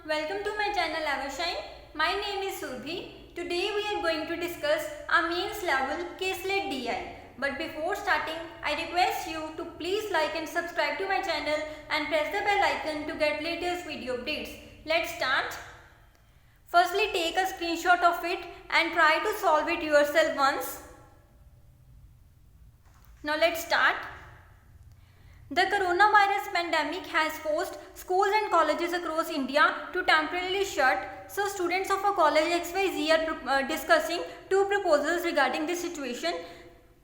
Welcome to my channel Evershine. My name is Surbhi. Today we are going to discuss a mains level Caselet DI. But before starting, I request you to please like and subscribe to my channel and press the bell icon to get latest video updates. Let's start. Firstly, take a screenshot of it and try to solve it yourself once. Now let's start. The coronavirus pandemic has forced schools and colleges across India to temporarily shut. So students of a college XYZ are discussing two proposals regarding this situation.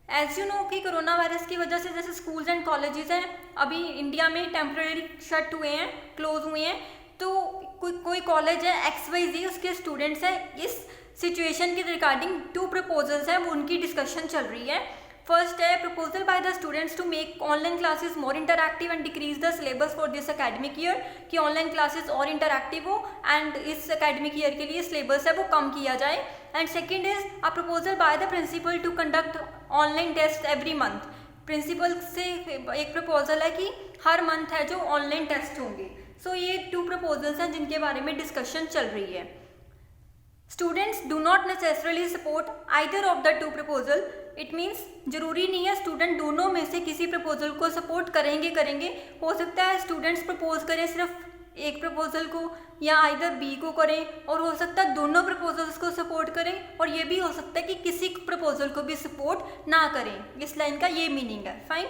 As you know कि corona virus की वजह से जैसे schools and colleges हैं अभी India में temporary shut हुए हैं, क्लोज हुए हैं, तो कोई कॉलेज है XYZ, उसके स्टूडेंट्स हैं, इस सिचुएशन के रिगार्डिंग टू प्रपोजल्स हैं, वो उनकी डिस्कशन चल रही है. फर्स्ट है proposal by the students to make online classes more interactive and decrease the syllabus for this academic year, कि ऑनलाइन क्लासेस और इंटरैक्टिव हो एंड इस एकेडमिक ईयर के लिए सिलेबस है वो कम किया जाए. And second is a proposal by the principal to conduct online test every month. Principal से एक प्रपोजल है कि हर मंथ है जो ऑनलाइन टेस्ट होंगे. सो ये टू प्रपोजल्स हैं जिनके बारे में डिस्कशन चल रही है. Students do not necessarily support either of the two proposal. It means जरूरी नहीं है स्टूडेंट दोनों में से किसी प्रपोजल को सपोर्ट करेंगे. हो सकता है स्टूडेंट्स प्रपोज करें सिर्फ एक प्रपोजल को या आइदर बी को करें, और हो सकता है दोनों प्रपोजल्स को सपोर्ट करें, और ये भी हो सकता है कि किसी प्रपोजल को भी सपोर्ट ना करें. इस लाइन का ये मीनिंग है. Fine.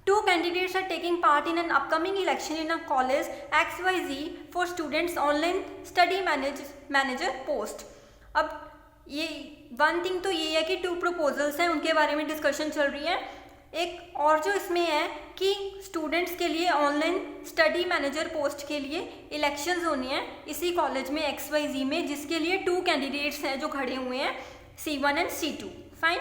Two candidates are taking part in an upcoming election in a college XYZ for students online study manager post. अब ये वन थिंग तो ये है कि टू प्रपोजल्स हैं, उनके बारे में डिस्कशन चल रही है. एक और जो इसमें है कि स्टूडेंट्स के लिए ऑनलाइन स्टडी मैनेजर पोस्ट के लिए इलेक्शंस होनी है इसी कॉलेज में XYZ में, जिसके लिए टू कैंडिडेट्स हैं जो खड़े हुए हैं, C1 and C2. Fine.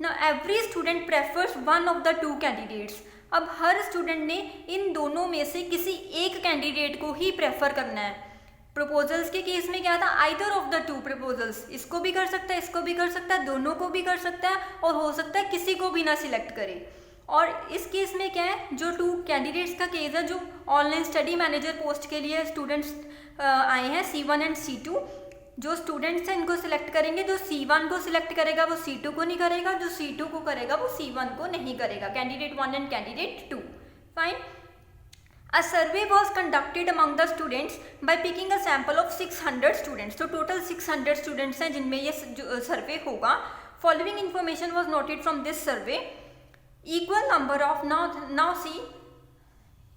Now every student prefers one of the two candidates. अब हर स्टूडेंट ने इन दोनों में से किसी एक कैंडिडेट को ही प्रेफर करना है. प्रपोजल्स के केस में क्या था, either of the two proposals, इसको भी कर सकता है, इसको भी कर सकता है, दोनों को भी कर सकता है, और हो सकता है किसी को भी ना सिलेक्ट करे. और इस केस में क्या है, जो टू कैंडिडेट्स का केस है, जो ऑनलाइन स्टडी मैनेजर पोस्ट के लिए स्टूडेंट्स आए हैं C1 एंड C2, जो स्टूडेंट्स हैं इनको सिलेक्ट करेंगे. जो C1 को सिलेक्ट करेगा वो C2 को नहीं करेगा, जो C2 को करेगा वो C1 को नहीं करेगा. Candidate 1 and candidate 2. Fine. A survey was conducted among the students by picking a sample of 600 students. तो टोटल 600 स्टूडेंट्स हैं जिनमें ये सर्वे होगा. Following information was noted from this survey. Equal number of now see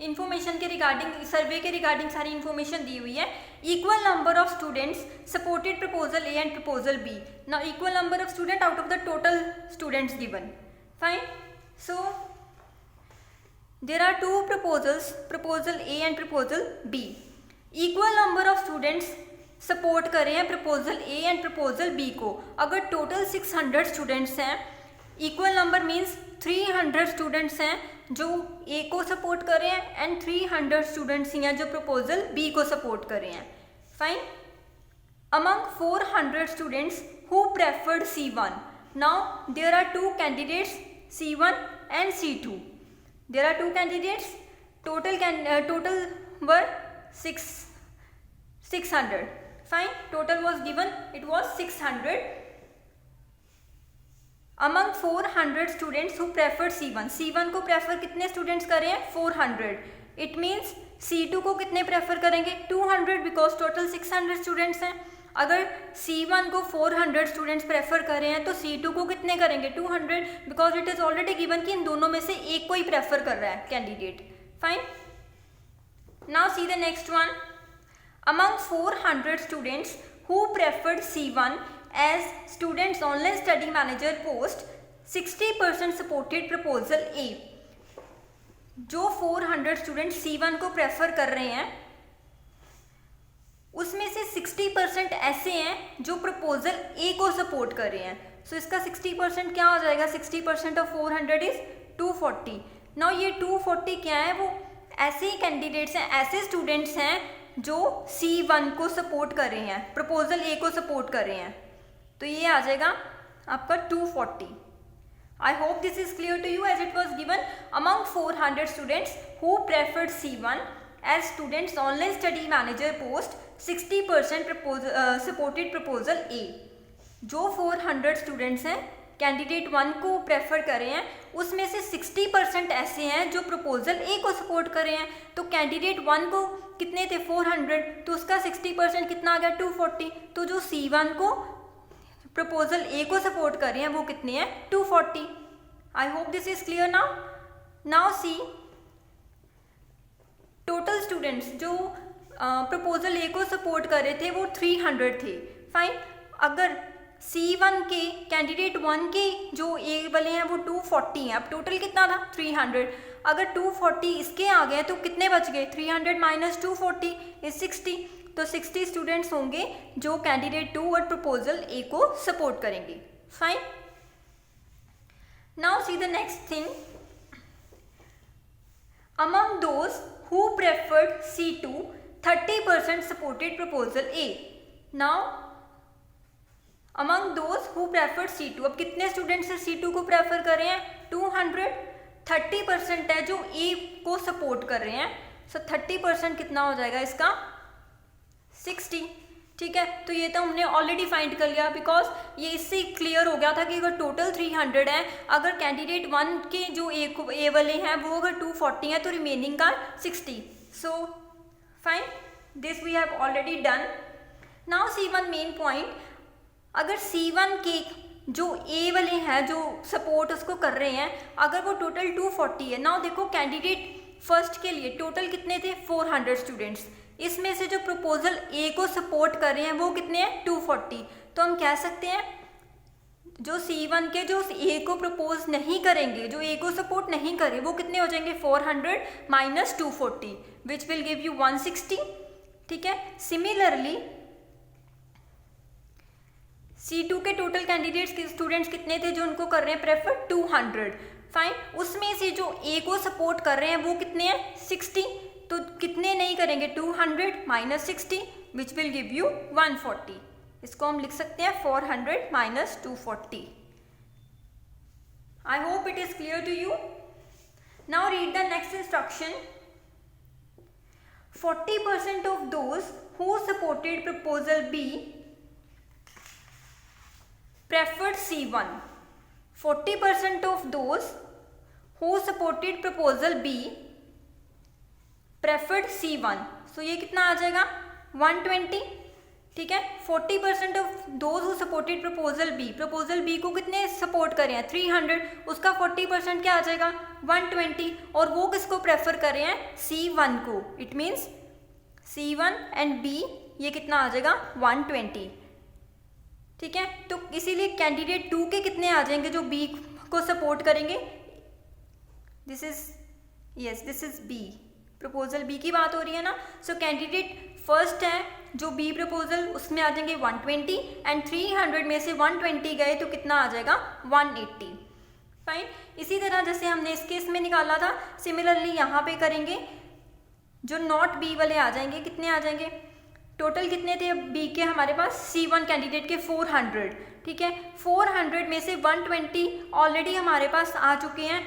information के regarding, survey के regarding सारी information दी हुई है. Equal number of students supported proposal A and proposal B. Now equal number of student out of the total students given. Fine. So there are two proposals, proposal A and proposal B. Equal number of students support कर रहे हैं proposal A and proposal B को. अगर total 600 students हैं, equal number means 300 students हैं जो A को support कर रहे हैं एंड 300 स्टूडेंट्स ही हैं जो प्रपोजल बी को सपोर्ट कर रहे हैं. Fine. Among 400 students who preferred C1. Now there are two candidates C1 and C2. There are two candidates. Total were 600. Fine. Total was given, it was 600. Among 400 students who preferred C1. C1 को prefer कितने students कर रहे हैं, 400. It means C2 को कितने prefer करेंगे, 200, because total 600 students हैं. अगर C1 को 400 स्टूडेंट्स प्रेफर कर रहे हैं तो C2 को कितने करेंगे, 200, because it is already given कि इन दोनों में से एक को ही प्रेफर कर रहा है candidate. Fine. Now see the next one. Among 400 students who preferred C1 as students online study manager post, 60% supported proposal A. जो 400 स्टूडेंट C1 को प्रेफर कर रहे हैं उसमें से 60% ऐसे हैं जो प्रपोजल A को सपोर्ट कर रहे हैं. सो इसका 60% क्या हो जाएगा, 60% ऑफ 400 इज 240. नाउ ये 240 क्या है, वो ऐसे कैंडिडेट्स हैं, ऐसे स्टूडेंट्स हैं जो C1 को सपोर्ट कर रहे हैं, प्रपोजल A को सपोर्ट कर रहे हैं. तो ये आ जाएगा आपका 240. I hope this is clear to you as it was given among 400 students who preferred C1 as students online study manager post 60% supported proposal A. जो 400 स्टूडेंट्स हैं कैंडिडेट 1 को प्रेफर कर रहे हैं, उसमें से 60% ऐसे हैं जो प्रपोजल ए को सपोर्ट कर रहे हैं। तो कैंडिडेट 1 को कितने थे 400, तो उसका 60% कितना आ गया 240। तो जो C1 को प्रपोजल ए को सपोर्ट कर रहे हैं वो कितने हैं 240। I hope this is clear now. Now see total students जो प्रपोजल ए को सपोर्ट कर रहे थे वो 300 थे। फाइन, अगर C1 के कैंडिडेट 1 के जो ए वाले हैं वो 240 हैं। अब टोटल कितना था 300, अगर 240 इसके आ गए तो कितने बच गए 300 माइनस 240 इज 60। तो 60 स्टूडेंट्स होंगे जो कैंडिडेट 2 और प्रपोजल ए को सपोर्ट करेंगे। Fine, now see the next thing. Among those who preferred C2 30% supported proposal A. Now among those who preferred C2, अब कितने स्टूडेंट्स C2 को प्रेफर कर रहे हैं 200, 30% है जो ए को सपोर्ट कर रहे हैं। सो 30% कितना हो जाएगा इसका 60। ठीक है, तो ये तो हमने ऑलरेडी फाइंड कर लिया, बिकॉज ये इससे क्लियर हो गया था कि अगर टोटल 300 है, अगर कैंडिडेट 1 के जो ए वाले हैं वो अगर 240 है तो रिमेनिंग का 60। So fine, this we have already done. Now C1 main point, अगर C1 के जो ए वाले हैं जो सपोर्ट उसको कर रहे हैं, अगर वो टोटल 240 है। नाउ देखो कैंडिडेट फर्स्ट के लिए टोटल कितने थे 400 स्टूडेंट्स, इसमें से जो प्रपोजल ए को सपोर्ट कर रहे हैं वो कितने हैं 240। तो हम कह सकते हैं जो C1 के जो ए को प्रपोज नहीं करेंगे, जो ए को सपोर्ट नहीं करे, वो कितने हो जाएंगे 400 minus 240 which will give you 160। ठीक है, सिमिलरली C2 के टोटल कैंडिडेट्स के स्टूडेंट्स कितने थे जो उनको कर रहे हैं प्रेफर 200। फाइन, उसमें से जो ए को सपोर्ट कर रहे हैं वो कितने हैं 60। तो कितने नहीं करेंगे 200 minus 60 which will give you 140। इसको हम लिख सकते हैं 400 minus 240। I hope it is clear to you. Now read the next instruction. 40% of those who supported proposal B preferred C1. 40% of those who supported proposal B preferred C1. So ये कितना आ जाएगा 120। ठीक है, 40% of those who supported proposal B, proposal B को कितने support कर रहे हैं 300, उसका 40% क्या आ जाएगा 120। और वो किसको प्रेफर कर रहे हैं C1 को। It means C1 and B ये कितना आ जाएगा 120। ठीक है, तो इसीलिए कैंडिडेट 2 के कितने आ जाएंगे जो बी को सपोर्ट करेंगे। This is B, proposal B की बात हो रही है ना। सो कैंडिडेट फर्स्ट है जो बी प्रपोजल, उसमें आ जाएंगे 120 एंड 300 में से 120 गए तो कितना आ जाएगा 180। फाइन, इसी तरह जैसे हमने इस केस में निकाला था, सिमिलरली यहाँ पे करेंगे। जो नॉट बी वाले आ जाएंगे, कितने आ जाएंगे टोटल कितने थे बी के हमारे पास C1 कैंडिडेट के 400। ठीक है, 400 में से 120 ऑलरेडी हमारे पास आ चुके हैं।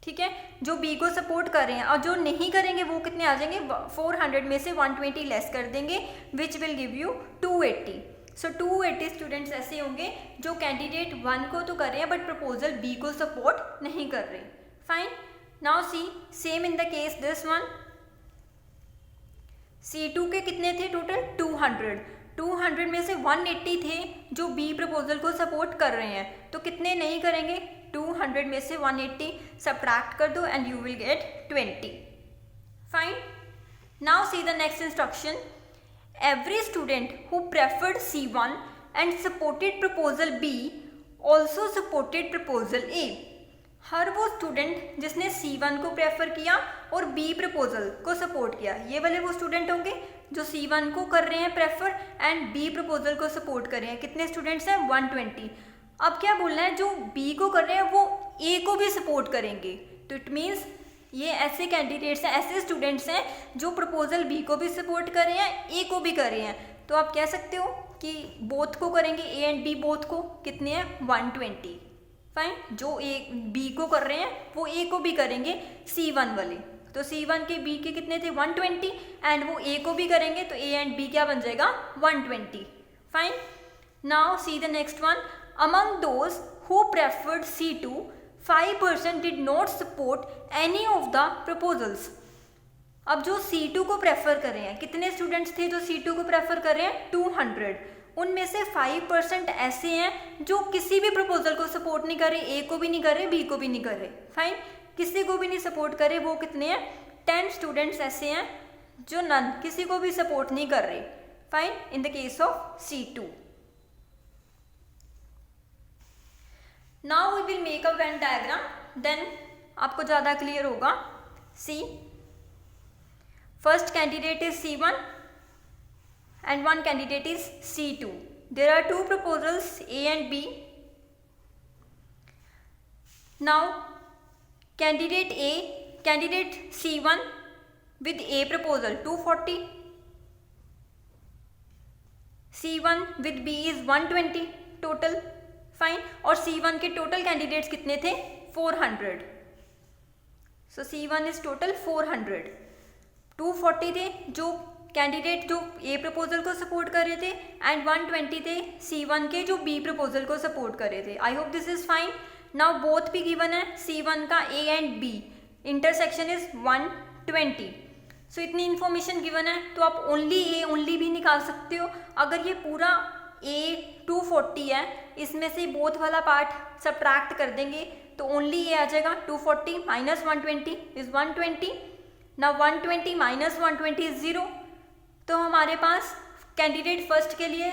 ठीक है, जो बी को सपोर्ट कर रहे हैं, और जो नहीं करेंगे वो कितने आ जाएंगे 400 में से 120 लेस कर देंगे विच will give you 280। So 280 students ऐसे होंगे जो कैंडिडेट 1 को तो कर रहे हैं बट प्रपोजल बी को सपोर्ट नहीं कर रहे। Fine, now C same in the case this one. C2 के कितने थे टोटल 200 में से 180 थे जो बी प्रपोजल को सपोर्ट कर रहे हैं, तो कितने नहीं करेंगे 200 में से 180 सब्ट्रैक्ट कर दो and you will get 20। Fine, now see the next instruction. Every student who preferred C1 and supported proposal B also supported proposal A. हर वो स्टूडेंट जिसने C1 को प्रेफर किया और B प्रपोजल को सपोर्ट किया, ये वाले वो स्टूडेंट होंगे जो C1 को कर रहे हैं प्रेफर एंड B प्रपोजल को सपोर्ट कर रहे हैं। कितने स्टूडेंट्स हैं 120। अब क्या बोलना है, जो B को कर रहे हैं वो A को भी सपोर्ट करेंगे। तो इट मीन्स ये ऐसे कैंडिडेट्स हैं, ऐसे स्टूडेंट्स हैं जो प्रपोजल B को भी सपोर्ट कर रहे हैं, A को भी कर रहे हैं। तो आप कह सकते हो कि बोथ को करेंगे, A एंड B बोथ को। कितने हैं 120। फाइन, जो ए बी को कर रहे हैं वो ए को भी करेंगे C1 वाले। तो C1 के B के कितने थे 120 एंड वो A को भी करेंगे तो A एंड B क्या बन जाएगा 120. Fine. Now see the next one. Among those who preferred C2 5% did not support any of the proposals. अब जो C2 को प्रेफर कर रहे हैं, कितने स्टूडेंट्स थे जो C2 को प्रेफर कर रहे हैं 200. उनमें से 5% ऐसे हैं जो किसी भी प्रपोजल को सपोर्ट नहीं कर रहे, A को भी नहीं कर रहे, B को भी नहीं कर रहे. फाइन. किसी को भी नहीं सपोर्ट कर रहे, वो कितने हैं 10 स्टूडेंट्स ऐसे हैं जो नन, किसी को भी सपोर्ट नहीं कर रहे. Fine. In the case of C2. Now we will make a Venn diagram, then आपको ज़्यादा क्लियर होगा. See, first candidate is C1 and one candidate is C2. There are two proposals A and B. Now candidate C1 with A proposal 240, C1 with B is 120 total. Fine. और C1 के total candidates कितने थे 400. सो C1 is total 400. 240 थे जो candidate जो A proposal को support कर रहे थे एंड 120 थे C1 के जो B प्रपोजल को सपोर्ट कर रहे थे. I hope this is fine. Now both भी गिवन है. C1 का A and B intersection is 120. सो इतनी इन्फॉर्मेशन गिवन है तो आप ओनली A ओनली B निकाल सकते हो. अगर ये पूरा A 240 है, इसमें से बोथ वाला पार्ट सब्ट्रैक्ट कर देंगे तो ओनली A आ जाएगा. 240 माइनस 120 इज 120. ना 120 माइनस 120 इज 0. तो हमारे पास कैंडिडेट फर्स्ट के लिए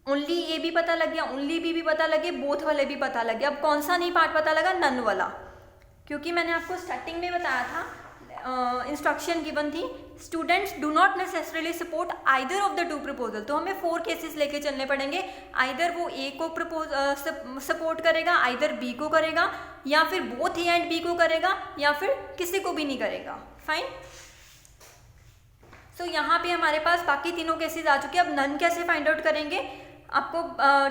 ओनली A भी पता लग गया, ओनली B भी पता लगे, बोथ वाले भी पता लग गया. अब कौन सा नहीं पार्ट पता लगा, नन वाला, क्योंकि मैंने आपको स्टार्टिंग में बताया था, इंस्ट्रक्शन गिवन थी students do not necessarily support either of the two proposal. तो हमें 4 केसेस लेके चलने पड़ेंगे. आइदर वो A को सपोर्ट करेगा, आइदर B को करेगा, या फिर बोथ A एंड B को करेगा, या फिर किसी को भी नहीं करेगा. फाइन. सो यहाँ पे हमारे पास बाकी तीनों केसेस आ चुके हैं. अब नन कैसे फाइंड आउट करेंगे, आपको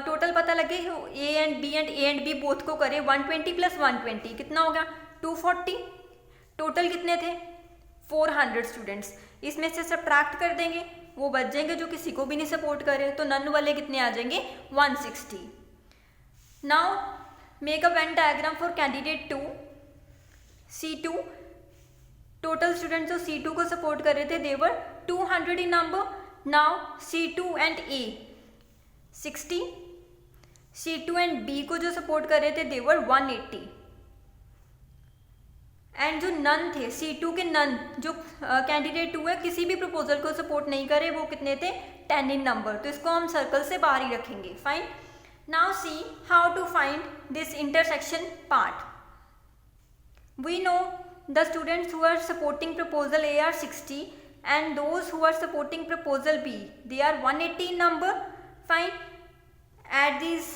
टोटल पता लगे A एंड B बोथ को करे. 120 प्लस 120 कितना हो गया 240. टोटल कितने थे 400 स्टूडेंट्स. इसमें से सब्ट्रैक्ट कर देंगे, वो बच जाएंगे जो किसी को भी नहीं सपोर्ट करे. तो नन वाले कितने आ जाएंगे 160. Now make a Venn diagram for candidate 2 C2. Total students जो C2 को सपोर्ट कर रहे थे they're 200 in number. Now C2 and A 60. C2 and B को जो सपोर्ट कर रहे थे देवर 180. एंड जो नन थे C2 के नन, जो कैंडिडेट 2 है किसी भी प्रपोजल को सपोर्ट नहीं करे, वो कितने थे 10 इन नंबर. तो इसको हम सर्कल से बाहर ही रखेंगे. Fine. Now see how to find this intersection part. We know the students who are supporting proposal A are 60 and those who are supporting proposal B they are 180 in number. Fine. Add these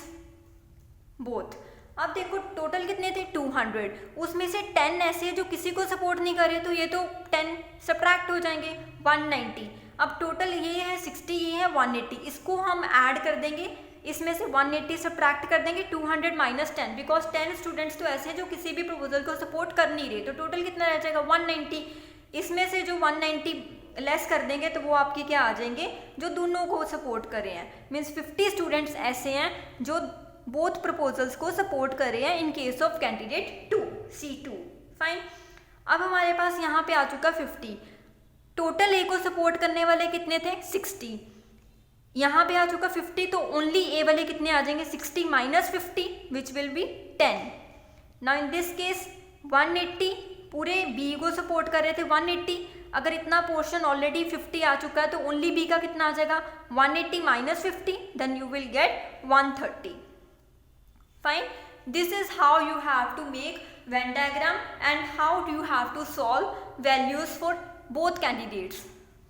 both. अब देखो total कितने थे 200. उसमें से 10 ऐसे जो किसी को सपोर्ट नहीं कर रहे, तो ये तो 10 सब्ट्रैक्ट हो जाएंगे 190. अब टोटल ये है 60, ये है 180. इसको हम ऐड कर देंगे, इसमें से 180 सब्ट्रैक्ट कर देंगे 200 माइनस 10, बिकॉज 10 स्टूडेंट्स तो ऐसे हैं जो किसी भी प्रपोजल को सपोर्ट कर नहीं रहे. तो टोटल कितना रह जाएगा 190. इसमें से जो 190 लेस कर देंगे तो वो आपके क्या आ जाएंगे जो दोनों को सपोर्ट कर रहे हैं. मीन्स 50 स्टूडेंट्स ऐसे हैं जो बोथ प्रपोजल्स को सपोर्ट कर रहे हैं in case of candidate 2 C2. Fine. अब हमारे पास यहाँ पे आ चुका 50. टोटल A को सपोर्ट करने वाले कितने थे 60. यहाँ पे आ चुका 50, तो ओनली A वाले कितने आ जाएंगे 60 minus 50 which will be 10. Now in this case 180 पूरे B को सपोर्ट कर रहे थे 180. अगर इतना पोर्शन ऑलरेडी 50 आ चुका है तो ओनली B का कितना आ जाएगा 180 minus 50, then you will get 130. Fine. This is how you have to make Venn diagram and how do you have to solve values for both candidates.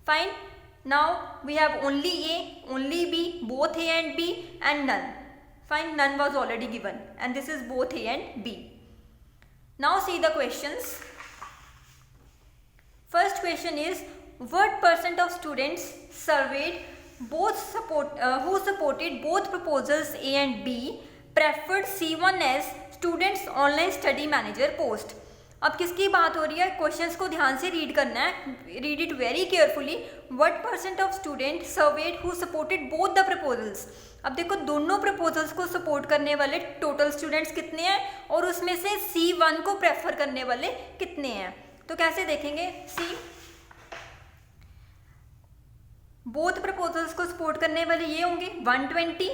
Fine. Now we have only A, only B, both A and B, and none. Fine. None was already given, and this is both A and B. Now see the questions. First question is, what percent of students surveyed who supported both proposals A and B preferred C1 as students online study manager post. अब किसकी बात हो रही है, questions को ध्यान से read करना है, read it very carefully. What percent of student surveyed who supported both the proposals. अब देखो दोनों प्रपोजल्स को सपोर्ट करने वाले टोटल स्टूडेंट्स कितने हैं और उसमें से C1 को प्रेफर करने वाले कितने हैं। तो कैसे देखेंगे, सी बोथ प्रपोजल्स को सपोर्ट करने वाले ये होंगे 120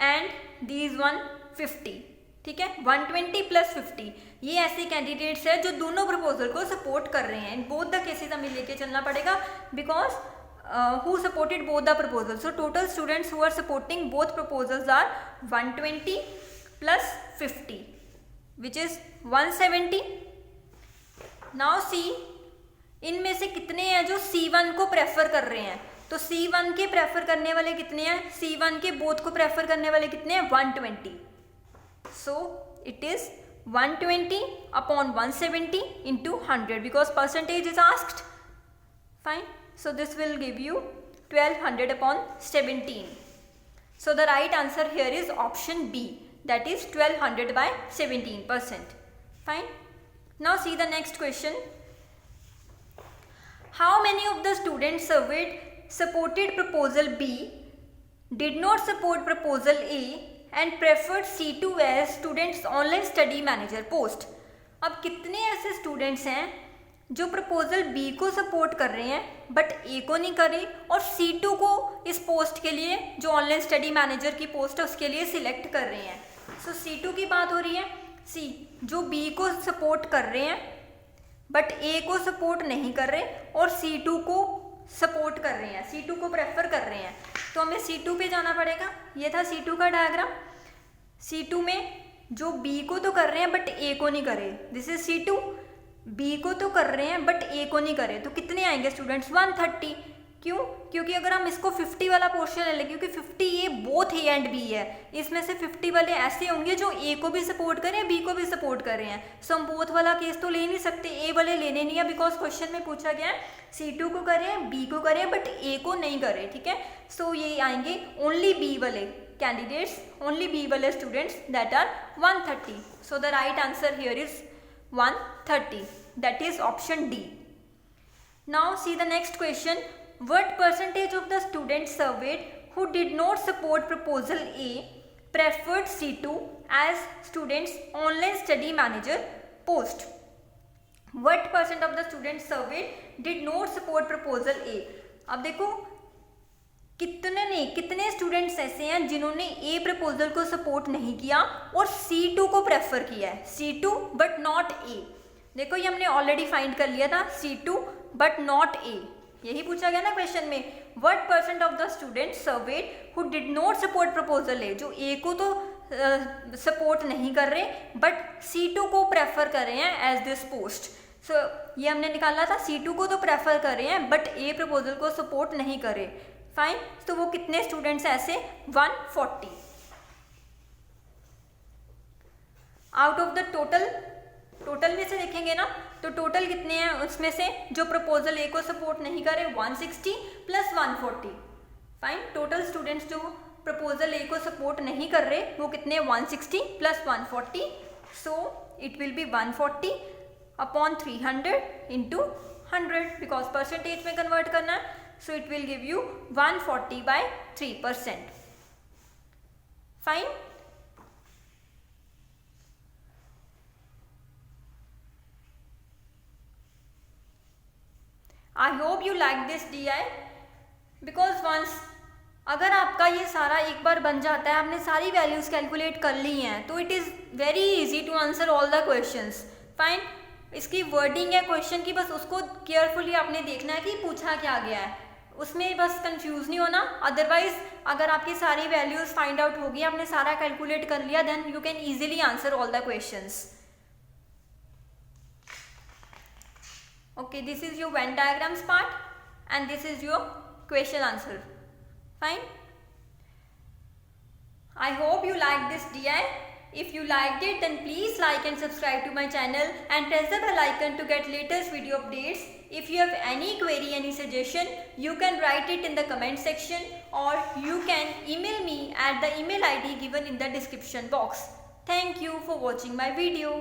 एंड दीज 150, ठीक है। 120 प्लस 50 ये ऐसे कैंडिडेट्स हैं जो दोनों प्रपोजल को सपोर्ट कर रहे हैं। बोथ द केसेस हमें लेके चलना पड़ेगा because who supported both the proposals. So total students who are supporting both proposals are 120 plus 50 which is 170. Now see इनमें से कितने हैं जो C1 को प्रेफर कर रहे हैं। तो C1 के प्रेफर करने वाले कितने हैं, C1 के बोथ को प्रेफर करने वाले कितने हैं 120. So it is 120 upon 170 into 100 because percentage is asked. Fine. So this will give you 1200 upon 17. So the right answer here is option B, that is 1200 by 17%. Fine. Now see the next question. How many of the students surveyed supported proposal B, did not support proposal A and preferred C2 as students online study manager post? अब कितने ऐसे students हैं जो proposal B को support कर रहे हैं but ए को नहीं कर रहे और C2 को इस पोस्ट के लिए जो ऑनलाइन स्टडी मैनेजर की पोस्ट है उसके लिए सिलेक्ट कर रहे हैं। सो C2 की बात हो रही है, सी जो बी को सपोर्ट कर रहे हैं बट ए को सपोर्ट नहीं कर रहे और C2 को सपोर्ट कर रहे हैं, C2 को प्रेफर कर रहे हैं। तो हमें C2 पे जाना पड़ेगा। ये था C2 का डायग्राम। C2 में जो बी को तो कर रहे हैं बट ए को नहीं करे, दिस इज C2। बी को तो कर रहे हैं बट ए को नहीं करे, तो कितने आएंगे स्टूडेंट्स 130। क्यों, क्योंकि अगर हम इसको 50 वाला पोर्शन ले लें, क्योंकि 50 ये बोथ ए एंड बी है, इसमें से 50 वाले ऐसे होंगे जो ए को भी सपोर्ट करें बी को भी सपोर्ट कर रहे हैं। सो हम बोथ वाला केस तो ले नहीं सकते, ए वाले लेने नहीं है बिकॉज क्वेश्चन में पूछा गया है C2 को करें बी को करें बट ए को नहीं करें, ठीक है। सो ये आएंगे ओनली बी वाले कैंडिडेट्स, ओनली बी वाले students that are 130. So the right answer here is 130, that is option D. Now see the next question. What percentage of the students surveyed who did not support proposal A preferred C2 as students online study manager post? What percent of the students surveyed did not support proposal A? अब देखो कितने students ऐसे हैं जिन्होंने ए proposal को support नहीं किया और C2 को प्रेफर किया है, C2 बट नॉट ए। देखो ये हमने ऑलरेडी फाइंड कर लिया था C2 बट नॉट ए, यही पूछा गया ना क्वेश्चन में। What percent of the student surveyed who did not support proposal A, जो ए को तो सपोर्ट नहीं कर रहे बट C2 को प्रेफर कर रहे हैं एज दिस पोस्ट। सो ये हमने निकाला था, C2 को तो प्रेफर कर रहे हैं बट ए प्रपोजल को सपोर्ट नहीं कर रहे। फाइन, तो वो कितने स्टूडेंट्स ऐसे 140 आउट ऑफ द टोटल में से देखेंगे ना, तो टोटल कितने हैं उसमें से जो प्रपोजल ए को सपोर्ट नहीं करे 160 प्लस 140। फाइन, टोटल स्टूडेंट्स जो प्रपोजल ए को सपोर्ट नहीं कर रहे वो कितने 160 plus 140। So it will be 140 upon 300 into 100 because percentage में कन्वर्ट करना है। So it will give you 140 by 3%. Fine. I hope you like this DI because once अगर आपका ये सारा एक बार बन जाता है, आपने सारी वैल्यूज कैलकुलेट कर ली हैं, तो it is very easy to answer all the questions. Fine, इसकी वर्डिंग है क्वेश्चन की, बस उसको केयरफुली आपने देखना है कि पूछा क्या गया है, उसमें बस कंफ्यूज नहीं होना। अदरवाइज अगर आपकी सारी वैल्यूज फाइंड आउट होगी, आपने सारा कैलकुलेट कर लिया, then you can easily answer all the questions. Okay, this is your Venn diagrams part and this is your question answer. Fine. I hope you like this DI. If you liked it, then please like and subscribe to my channel and press the bell icon to get latest video updates. If you have any query, any suggestion, you can write it in the comment section or you can email me at the email ID given in the description box. Thank you for watching my video.